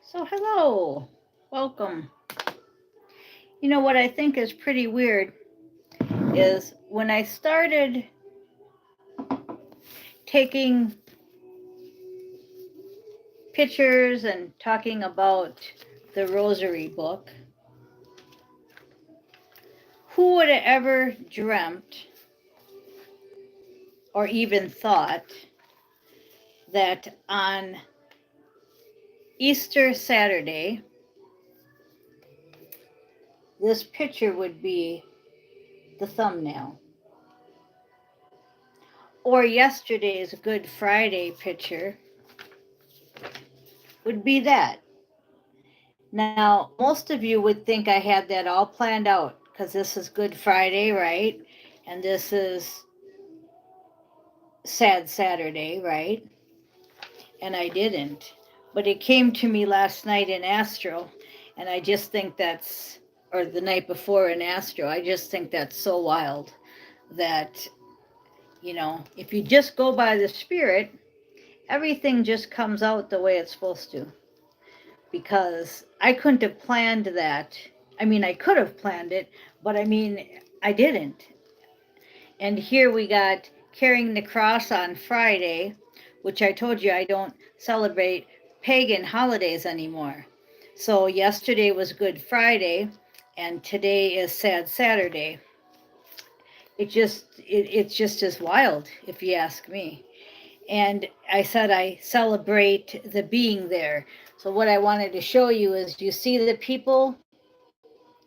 So, hello, welcome. You know what I think is pretty weird is when I started taking pictures and talking about the Rosary book, who would have ever dreamt or even thought that on Easter Saturday, this picture would be the thumbnail? Or yesterday's Good Friday picture would be that. Now, most of you would think I had that all planned out because this is Good Friday, right? And this is Sad Saturday, right? And I didn't. But it came to me last night in Astro, and I just think that's, or the night before in Astro, I just think that's so wild that, if you just go by the Spirit, everything just comes out the way it's supposed to. Because I couldn't have planned that. I mean, I could have planned it, but I didn't. And here we got carrying the cross on Friday, which I told you I don't celebrate pagan holidays anymore. So yesterday was Good Friday, and today is Sad Saturday. It's just as wild, if you ask me. And I said I celebrate the being there. So what I wanted to show you is you see the people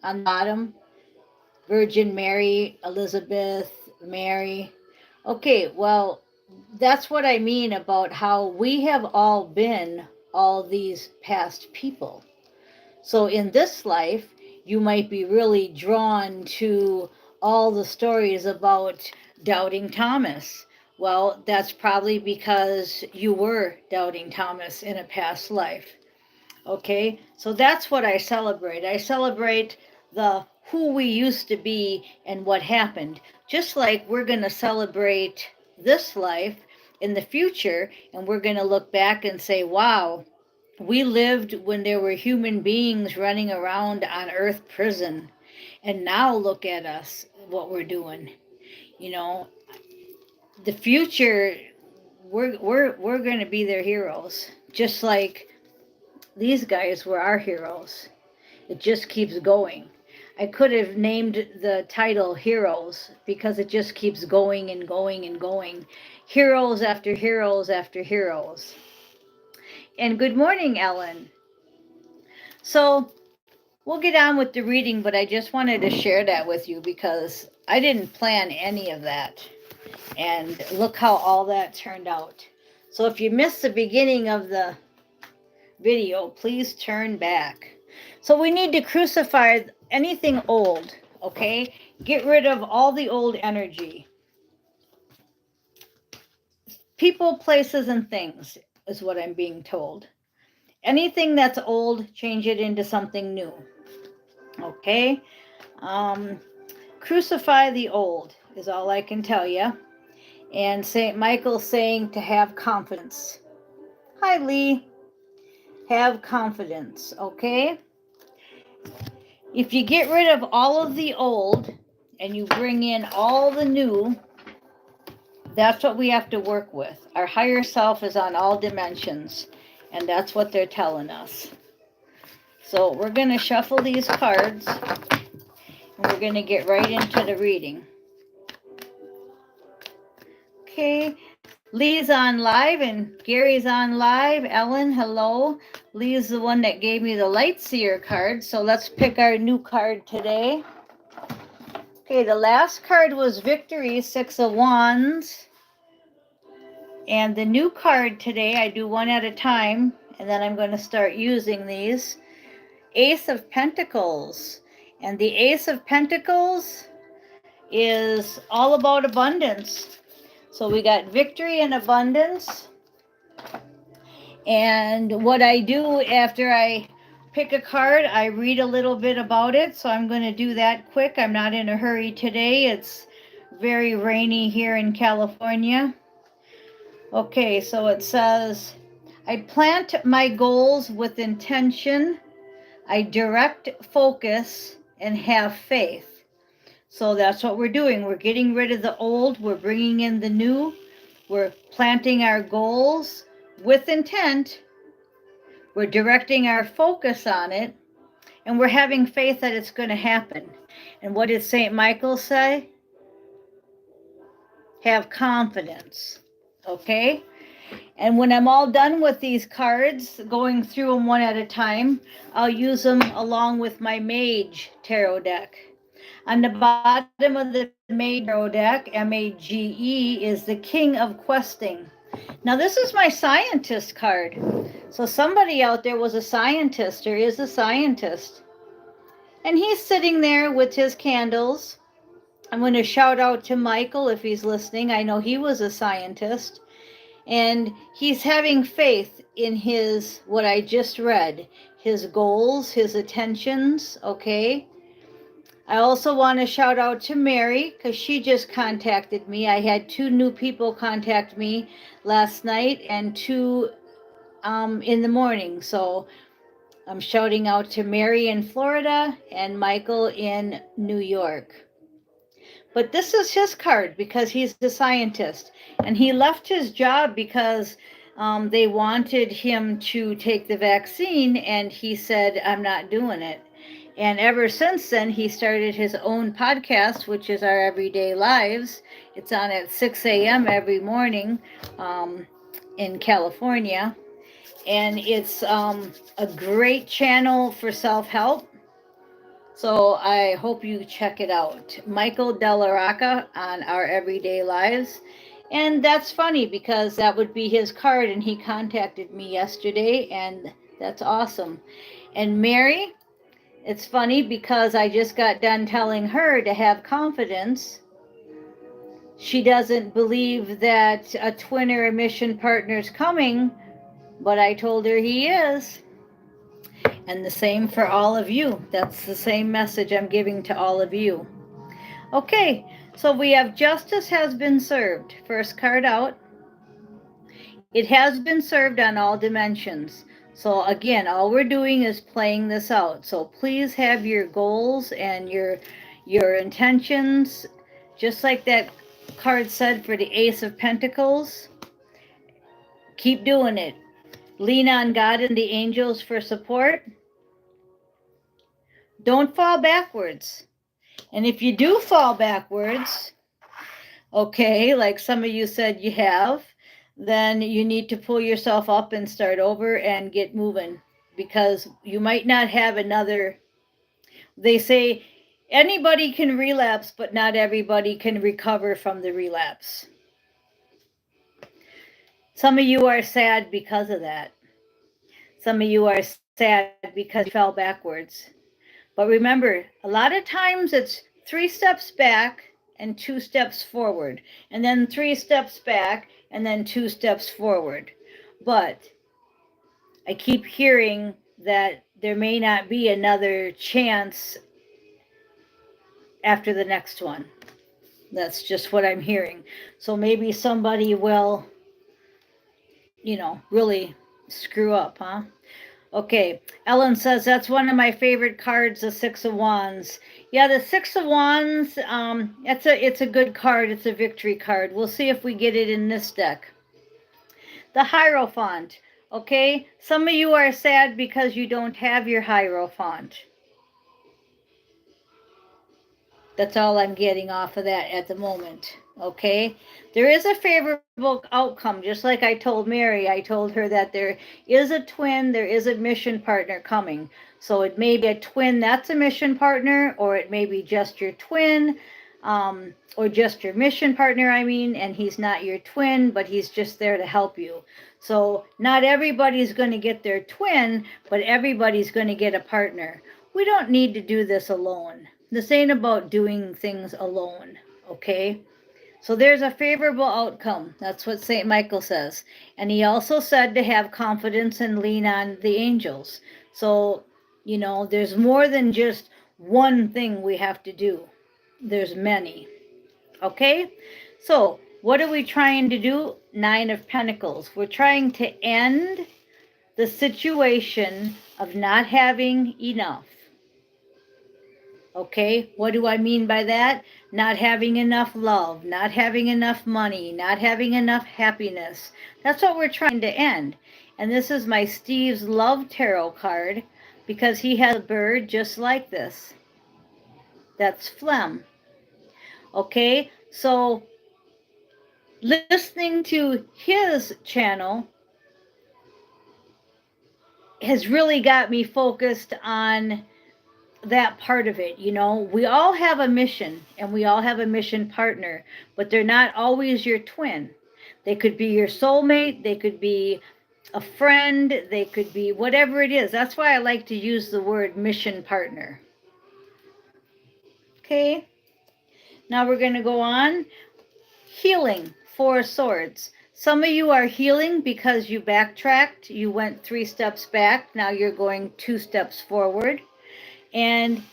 on the bottom, Virgin Mary, Elizabeth, Mary. Okay, well, that's what I mean about how we have all been all these past people. So in this life, you might be really drawn to all the stories about doubting Thomas. Well, that's probably because you were doubting Thomas in a past life. Okay, so that's what I celebrate. I celebrate the who we used to be and what happened. Just like we're going to celebrate this life in the future, and we're going to look back and say, wow, we lived when there were human beings running around on Earth prison. And now look at us, what we're doing. You know, the future, we're going to be their heroes. Just like these guys were our heroes. It just keeps going. I could have named the title Heroes because it just keeps going and going and going. Heroes after heroes after heroes. And good morning, Ellen. So we'll get on with the reading, but I just wanted to share that with you because I didn't plan any of that. And look how all that turned out. So if you missed the beginning of the video, please turn back. So we need to crucify anything old, okay? Get rid of all the old energy. People, places, and things is what I'm being told. Anything that's old, change it into something new. Okay? Crucify the old is all I can tell you. And St. Michael saying to have confidence. Hi, Lee. Have confidence, okay? If you get rid of all of the old and you bring in all the new, that's what we have to work with. Our higher self is on all dimensions, and that's what they're telling us. So we're going to shuffle these cards, and we're going to get right into the reading. Okay, Lee's on live and Gary's on live. Ellen, hello. Lee's the one that gave me the Lightseer card, so let's pick our new card today. Okay, the last card was Victory, Six of Wands. And the new card today, I do one at a time, and then I'm going to start using these. Ace of Pentacles. And the Ace of Pentacles is all about abundance. So we got victory and abundance. And what I do after I pick a card, I read a little bit about it. So I'm going to do that quick. I'm not in a hurry today. It's very rainy here in California. Okay, so it says, I plant my goals with intention. I direct focus and have faith. So that's what we're doing. We're getting rid of the old, we're bringing in the new, we're planting our goals with intent, we're directing our focus on it, and we're having faith that it's going to happen. And what did St. Michael say? Have confidence. Okay? And when I'm all done with these cards, going through them one at a time, I'll use them along with my Mage tarot deck. On the bottom of the Mage tarot deck, MAGE, is the King of Questing. Now, this is my scientist card. So somebody out there was a scientist or is a scientist. And he's sitting there with his candles. I'm going to shout out to Michael if he's listening. I know he was a scientist. And he's having faith in his, what I just read, his goals, his attentions, okay? I also want to shout out to Mary because she just contacted me. I had 2 new people contact me last night and 2 in the morning. So I'm shouting out to Mary in Florida and Michael in New York. But this is his card because he's a scientist. And he left his job because they wanted him to take the vaccine. And he said, I'm not doing it. And ever since then, he started his own podcast, which is Our Everyday Lives. It's on at 6 a.m. every morning in California. And it's a great channel for self-help. So I hope you check it out. Michael Della Rocca on Our Everyday Lives. And that's funny because that would be his card and he contacted me yesterday and that's awesome. And Mary, it's funny because I just got done telling her to have confidence. She doesn't believe that a twin or a mission partner is coming, but I told her he is. And the same for all of you. That's the same message I'm giving to all of you. Okay, so we have justice has been served. First card out. It has been served on all dimensions. So again, all we're doing is playing this out. So please have your goals and your intentions, just like that card said for the Ace of Pentacles. Keep doing it. Lean on God and the angels for support. Don't fall backwards. And if you do fall backwards, okay, like some of you said you have, then you need to pull yourself up and start over and get moving because you might not have another. They say anybody can relapse, but not everybody can recover from the relapse. Some of you are sad because of that. Some of you are sad because you fell backwards. But remember, a lot of times it's 3 steps back and 2 steps forward, and then 3 steps back and then 2 steps forward. But I keep hearing that there may not be another chance after the next one. That's just what I'm hearing. So maybe somebody will, really screw up, huh? Okay, Ellen says that's one of my favorite cards, the 6 of Wands. Yeah, the 6 of Wands, it's a good card. It's a victory card. We'll see if we get it in this deck. The Hierophant, okay? Some of you are sad because you don't have your Hierophant. That's all I'm getting off of that at the moment, okay? There is a favorable outcome, just like I told Mary. I told her that there is a twin, there is a mission partner coming. So it may be a twin that's a mission partner, or it may be just your twin, or just your mission partner, and he's not your twin, but he's just there to help you. So not everybody's going to get their twin, but everybody's going to get a partner. We don't need to do this alone. This ain't about doing things alone, okay? So there's a favorable outcome. That's what St. Michael says. And he also said to have confidence and lean on the angels. So, there's more than just one thing we have to do. There's many, okay? So what are we trying to do? 9 of Pentacles. We're trying to end the situation of not having enough. Okay, what do I mean by that? Not having enough love, not having enough money, not having enough happiness. That's what we're trying to end. And this is my Steve's Love Tarot card because he has a bird just like this. That's phlegm. Okay, so listening to his channel has really got me focused on that part of it. You know, we all have a mission and we all have a mission partner, but they're not always your twin. They could be your soulmate, they could be a friend, they could be whatever it is. That's why I like to use the word mission partner. Okay, now we're going to go on. Healing, Four Swords. Some of you are healing because you backtracked. You went 3 steps back. Now you're going 2 steps forward. And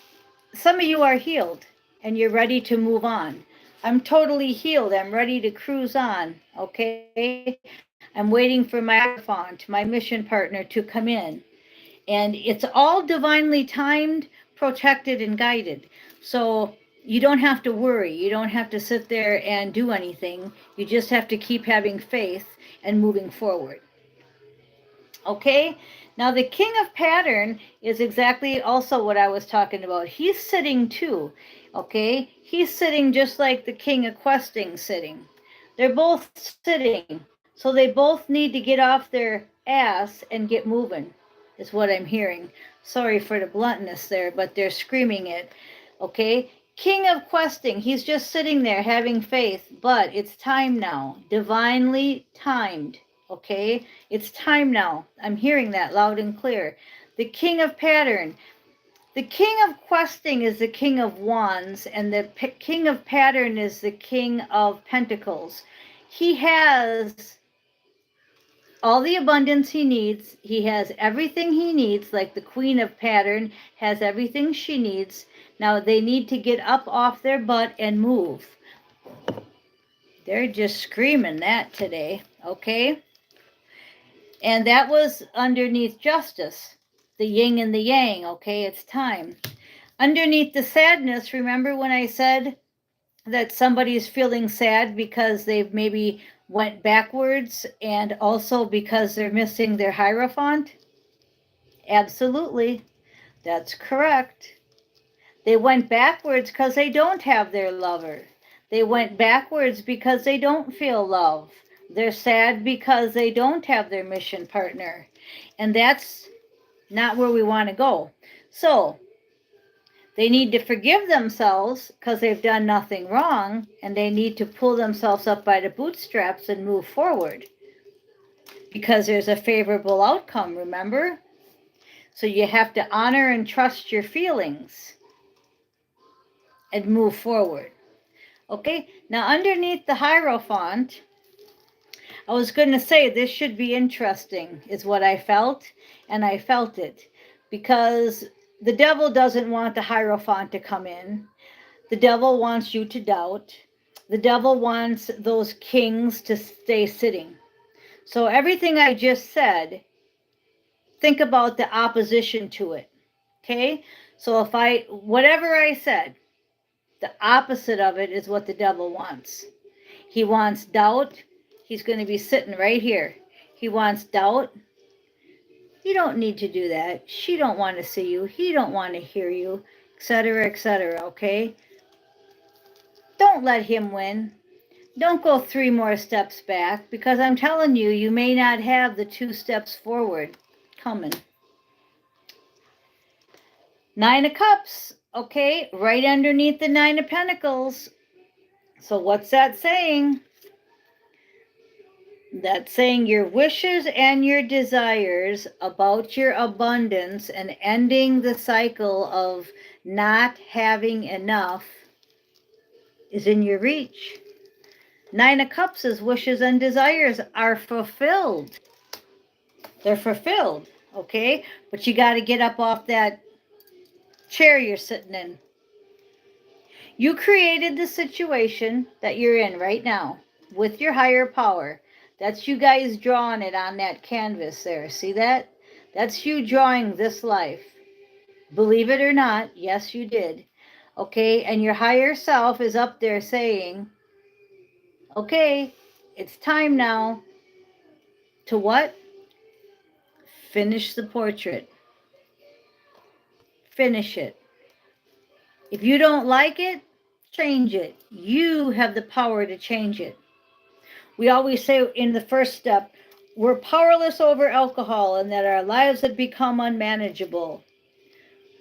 some of you are healed and you're ready to move on. I'm totally healed. I'm ready to cruise on. Okay. I'm waiting for my Hierophant, my mission partner, to come in. And it's all divinely timed, protected, and guided. So you don't have to worry. You don't have to sit there and do anything. You just have to keep having faith and moving forward. Okay, now the king of pattern is exactly also what I was talking about. He's sitting too. Okay, he's sitting just like the king of questing sitting. They're both sitting, so they both need to get off their ass and get moving, is what I'm hearing. Sorry for the bluntness there, but they're screaming it. Okay, king of questing, he's just sitting there having faith, but it's time now, divinely timed. Okay, it's time now. I'm hearing that loud and clear. The king of pattern. The king of questing is the king of wands, and the king of pattern is the king of pentacles. He has all the abundance he needs. He has everything he needs, like the queen of pattern has everything she needs. Now they need to get up off their butt and move. They're just screaming that today, okay? And that was underneath justice, the yin and the yang, okay? It's time. Underneath the sadness, remember when I said that somebody's feeling sad because they've maybe went backwards and also because they're missing their Hierophant? Absolutely. That's correct. They went backwards because they don't have their lover. They went backwards because they don't feel love. They're sad because they don't have their mission partner. And that's not where we want to go. So they need to forgive themselves because they've done nothing wrong, and they need to pull themselves up by the bootstraps and move forward because there's a favorable outcome, remember? So you have to honor and trust your feelings and move forward. Okay, now underneath the Hierophant, I was going to say this should be interesting, is what I felt, and I felt it. Because the devil doesn't want the Hierophant to come in. The devil wants you to doubt. The devil wants those kings to stay sitting. So everything I just said, think about the opposition to it. Okay? So whatever I said, the opposite of it is what the devil wants. He wants doubt. He's going to be sitting right here. He wants doubt. You don't need to do that. She don't want to see you. He don't want to hear you, etc., okay? Don't let him win. Don't go 3 more steps back, because I'm telling you, you may not have the 2 steps forward coming. 9 of Cups, okay? Right underneath the 9 of Pentacles. So what's that saying? That's saying your wishes and your desires about your abundance and ending the cycle of not having enough is in your reach. 9 of Cups' wishes and desires are fulfilled. They're fulfilled, okay? But you got to get up off that chair you're sitting in. You created the situation that you're in right now with your higher power. That's you guys drawing it on that canvas there. See that? That's you drawing this life. Believe it or not, yes, you did. Okay, and your higher self is up there saying, okay, it's time now to what? Finish the portrait. Finish it. If you don't like it, change it. You have the power to change it. We always say in the first step, we're powerless over alcohol and that our lives have become unmanageable.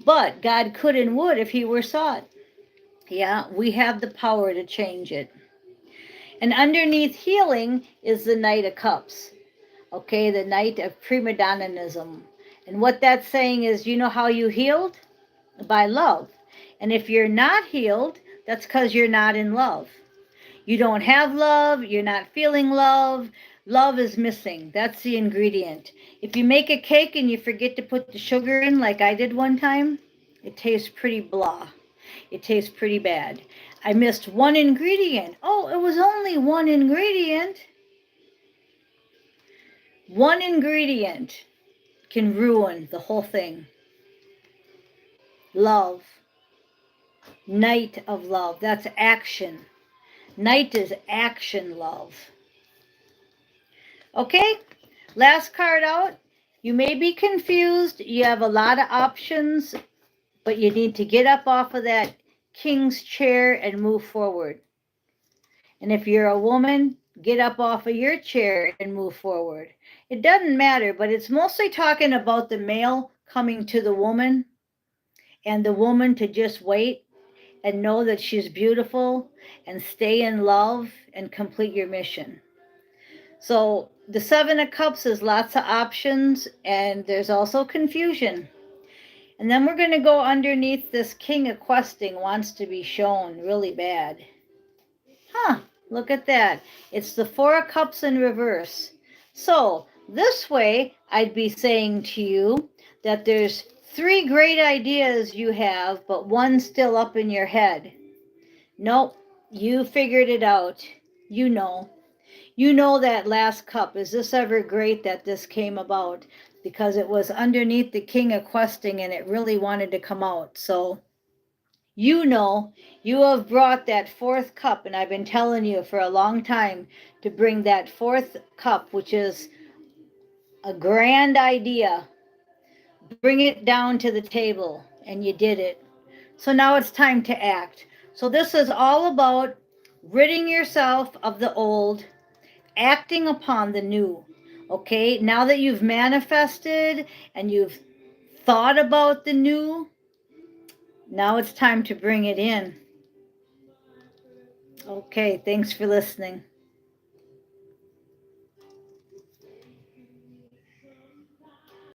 But God could and would if He were sought. Yeah, we have the power to change it. And underneath healing is the Knight of Cups. Okay, the Knight of prima donnaism. And what that's saying is, you know how you healed? By love. And if you're not healed, that's because you're not in love. You don't have love, you're not feeling love. Love is missing. That's the ingredient. If you make a cake and you forget to put the sugar in, like I did one time, it tastes pretty blah. It tastes pretty bad. I missed one ingredient. Oh, it was only one ingredient. One ingredient can ruin the whole thing. Love. Knight of love. That's action. Knight is action love. Okay, last card out. You may be confused. You have a lot of options, but you need to get up off of that king's chair and move forward. And if you're a woman, get up off of your chair and move forward. It doesn't matter, but it's mostly talking about the male coming to the woman and the woman to just wait and know that she's beautiful and stay in love and complete your mission. So the Seven of Cups is lots of options, and there's also confusion. And then we're going to go underneath this King of Questing wants to be shown really bad. Huh, look at that. It's the Four of Cups in reverse. So this way, I'd be saying to you that there's 3 great ideas you have, but one's still up in your head. Nope, you figured it out. You know. You know that last cup. Is this ever great that this came about? Because it was underneath the King of Questing and it really wanted to come out. So you know you have brought that 4th cup, and I've been telling you for a long time to bring that 4th cup, which is a grand idea. Bring it down to the table, and you did it. So now it's time to act. So this is all about ridding yourself of the old, acting upon the new. Okay, now that you've manifested and you've thought about the new, now it's time to bring it in. Okay, thanks for listening.